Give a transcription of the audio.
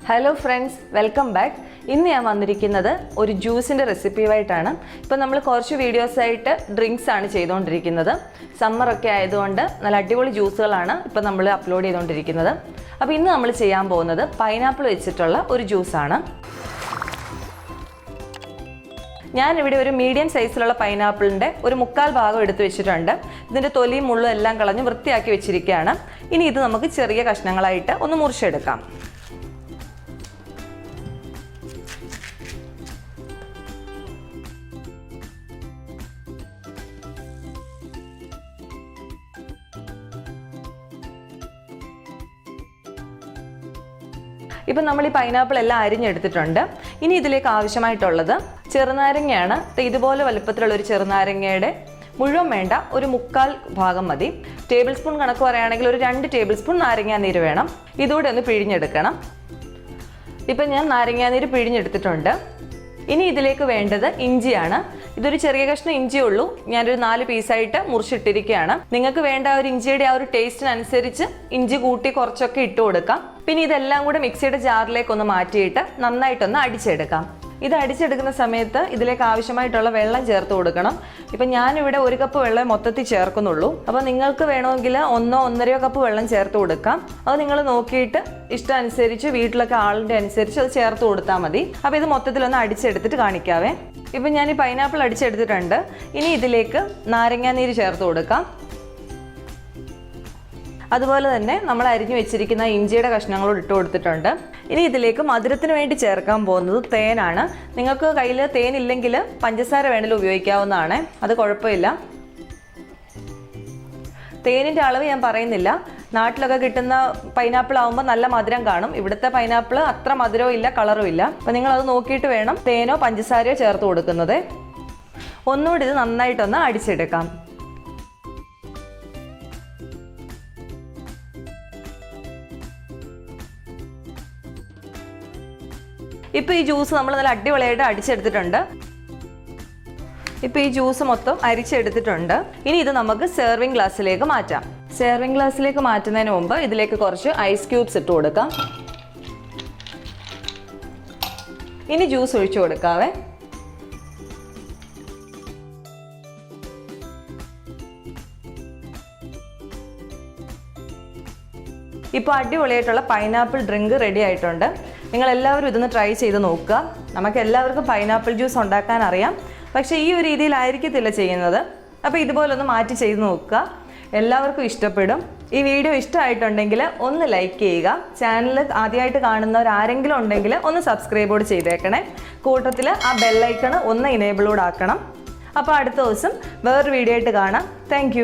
Hello friends, welcome back. ഇന്ന് ഞാൻ വന്നിരിക്കുന്നത് ഒരു ജ്യൂസിൻ്റെ റെസിപ്പിയുമായിട്ടാണ്. ഇപ്പോൾ നമ്മൾ കുറച്ച് വീഡിയോസായിട്ട് ഡ്രിങ്ക്സ് ആണ് ചെയ്തുകൊണ്ടിരിക്കുന്നത്. സമ്മറൊക്കെ ആയതുകൊണ്ട് നല്ല അടിപൊളി ജ്യൂസുകളാണ് ഇപ്പോൾ നമ്മൾ അപ്ലോഡ് ചെയ്തുകൊണ്ടിരിക്കുന്നത്. അപ്പോൾ ഇന്ന് നമ്മൾ ചെയ്യാൻ പോകുന്നത് പൈനാപ്പിൾ വെച്ചിട്ടുള്ള ഒരു ജ്യൂസാണ്. ഞാനിവിടെ ഒരു മീഡിയം സൈസിലുള്ള പൈനാപ്പിളിൻ്റെ ഒരു 1/4 ഭാഗം എടുത്ത് വെച്ചിട്ടുണ്ട്. ഇതിൻ്റെ തൊലിയും മുള്ളും എല്ലാം കളഞ്ഞ് വൃത്തിയാക്കി വെച്ചിരിക്കുകയാണ്. ഇനി ഇത് നമുക്ക് ചെറിയ കഷ്ണങ്ങളായിട്ട് ഒന്ന് മുറിച്ചെടുക്കാം. ഇപ്പം നമ്മൾ ഈ പൈനാപ്പിൾ എല്ലാം അരിഞ്ഞെടുത്തിട്ടുണ്ട്. ഇനി ഇതിലേക്ക് ആവശ്യമായിട്ടുള്ളത് ചെറുനാരങ്ങയാണ്. ഇതുപോലെ വലുപ്പത്തിലുള്ള ഒരു ചെറുനാരങ്ങയുടെ മുഴുവൻ വേണ്ട, ഒരു 1/4 ഭാഗം മതി. ടേബിൾ സ്പൂൺ കണക്ക് പറയുകയാണെങ്കിൽ ഒരു 2 ടേബിൾ സ്പൂൺ നാരങ്ങാനീര് വേണം. ഇതുകൂടെ ഒന്ന് പിഴിഞ്ഞെടുക്കണം. ഇപ്പം ഞാൻ നാരങ്ങാനീര് പിഴിഞ്ഞെടുത്തിട്ടുണ്ട്. ഇനി ഇതിലേക്ക് വേണ്ടത് ഇഞ്ചിയാണ്. ഇതൊരു ചെറിയ കഷ്ണം ഇഞ്ചിയുള്ളൂ. ഞാനൊരു 4 പീസായിട്ട് മുറിച്ചിട്ടിരിക്കുകയാണ്. നിങ്ങൾക്ക് വേണ്ട ഒരു ഇഞ്ചിയുടെ ആ ഒരു ടേസ്റ്റിനനുസരിച്ച് ഇഞ്ചി കൂട്ടി കുറച്ചൊക്കെ ഇട്ട് കൊടുക്കാം. പിന്നെ ഇതെല്ലാം കൂടെ മിക്സിയുടെ ജാറിലേക്ക് ഒന്ന് മാറ്റിയിട്ട് നന്നായിട്ടൊന്ന് അടിച്ചെടുക്കാം. ഇത് അടിച്ചെടുക്കുന്ന സമയത്ത് ഇതിലേക്ക് ആവശ്യമായിട്ടുള്ള വെള്ളം ചേർത്ത് കൊടുക്കണം. ഇപ്പം ഞാനിവിടെ 1 കപ്പ് വെള്ളം മൊത്തത്തിൽ ചേർക്കുന്നുള്ളൂ. അപ്പോൾ നിങ്ങൾക്ക് വേണമെങ്കിൽ 1-1.5 കപ്പ് വെള്ളം ചേർത്ത് കൊടുക്കാം. അത് നിങ്ങൾ നോക്കിയിട്ട് ഇഷ്ടം അനുസരിച്ച് വീട്ടിലൊക്കെ ആളിൻ്റെ അനുസരിച്ച് അത് ചേർത്ത് കൊടുത്താൽ മതി. അപ്പോൾ ഇത് മൊത്തത്തിലൊന്ന് അടിച്ചെടുത്തിട്ട് കാണിക്കാവേ. ഇപ്പം ഞാൻ ഈ പൈനാപ്പിൾ അടിച്ചെടുത്തിട്ടുണ്ട്. ഇനി ഇതിലേക്ക് നാരങ്ങാനീര് ചേർത്ത് കൊടുക്കാം. അതുപോലെ തന്നെ നമ്മൾ അരിഞ്ഞു വെച്ചിരിക്കുന്ന ഇഞ്ചിയുടെ കഷ്ണങ്ങളോട് ഇട്ട് കൊടുത്തിട്ടുണ്ട്. ഇനി ഇതിലേക്ക് മധുരത്തിന് വേണ്ടി ചേർക്കാൻ പോകുന്നത് തേനാണ്. നിങ്ങൾക്ക് കയ്യിൽ തേനില്ലെങ്കിൽ പഞ്ചസാര വേണമെങ്കിലും ഉപയോഗിക്കാവുന്നതാണ്, അത് കുഴപ്പമില്ല. തേനിൻ്റെ അളവ് ഞാൻ പറയുന്നില്ല. നാട്ടിലൊക്കെ കിട്ടുന്ന പൈനാപ്പിൾ ആകുമ്പോൾ നല്ല മധുരം കാണും. ഇവിടുത്തെ പൈനാപ്പിൾ അത്ര മധുരവും ഇല്ല, കളറും ഇല്ല. അപ്പം നിങ്ങളത് നോക്കിയിട്ട് വേണം തേനോ പഞ്ചസാരയോ ചേർത്ത് കൊടുക്കുന്നത്. ഒന്നുകൂടി ഇത് നന്നായിട്ടൊന്ന് അടിച്ചെടുക്കാം. ഇപ്പോൾ ഈ ജ്യൂസ് നമ്മൾ നല്ല അടിപൊളിയായിട്ട് അടിച്ചെടുത്തിട്ടുണ്ട്. ഇപ്പോൾ ഈ ജ്യൂസ് മൊത്തം അരിച്ചെടുത്തിട്ടുണ്ട്. ഇനി ഇത് നമുക്ക് സെർവിങ് ഗ്ലാസ്സിലേക്ക് മാറ്റാം. സെർവിങ് ഗ്ലാസ്സിലേക്ക് മാറ്റുന്നതിന് മുമ്പ് ഇതിലേക്ക് കുറച്ച് ഐസ് ക്യൂബ്സ് ഇട്ട് കൊടുക്കാം. ഇനി ജ്യൂസ് ഒഴിച്ചു കൊടുക്കാവേ. ഇപ്പോൾ അടിപൊളിയായിട്ടുള്ള പൈനാപ്പിൾ ഡ്രിങ്ക് റെഡി ആയിട്ടുണ്ട്. നിങ്ങളെല്ലാവരും ഇതൊന്ന് ട്രൈ ചെയ്ത് നോക്കുക. നമുക്ക് എല്ലാവർക്കും പൈനാപ്പിൾ ജ്യൂസ് ഉണ്ടാക്കാൻ അറിയാം, പക്ഷേ ഈ ഒരു രീതിയിലായിരിക്കത്തില്ല ചെയ്യുന്നത്. അപ്പോൾ ഇതുപോലൊന്ന് മാറ്റി ചെയ്ത് നോക്കുക. എല്ലാവർക്കും ഇഷ്ടപ്പെടും. ഈ വീഡിയോ ഇഷ്ടമായിട്ടുണ്ടെങ്കിൽ ഒന്ന് ലൈക്ക് ചെയ്യുക. ചാനൽ ആദ്യമായിട്ട് കാണുന്നവരാരെങ്കിലും ഉണ്ടെങ്കിൽ ഒന്ന് സബ്സ്ക്രൈബ് ചെയ്തേക്കണേ. കൂട്ടത്തിൽ ആ ബെല്ലൈക്കൺ ഒന്ന് ഇനേബിളോട് ആക്കണം. അപ്പോൾ അടുത്ത ദിവസം വേറൊരു വീഡിയോ ആയിട്ട് കാണാം. താങ്ക്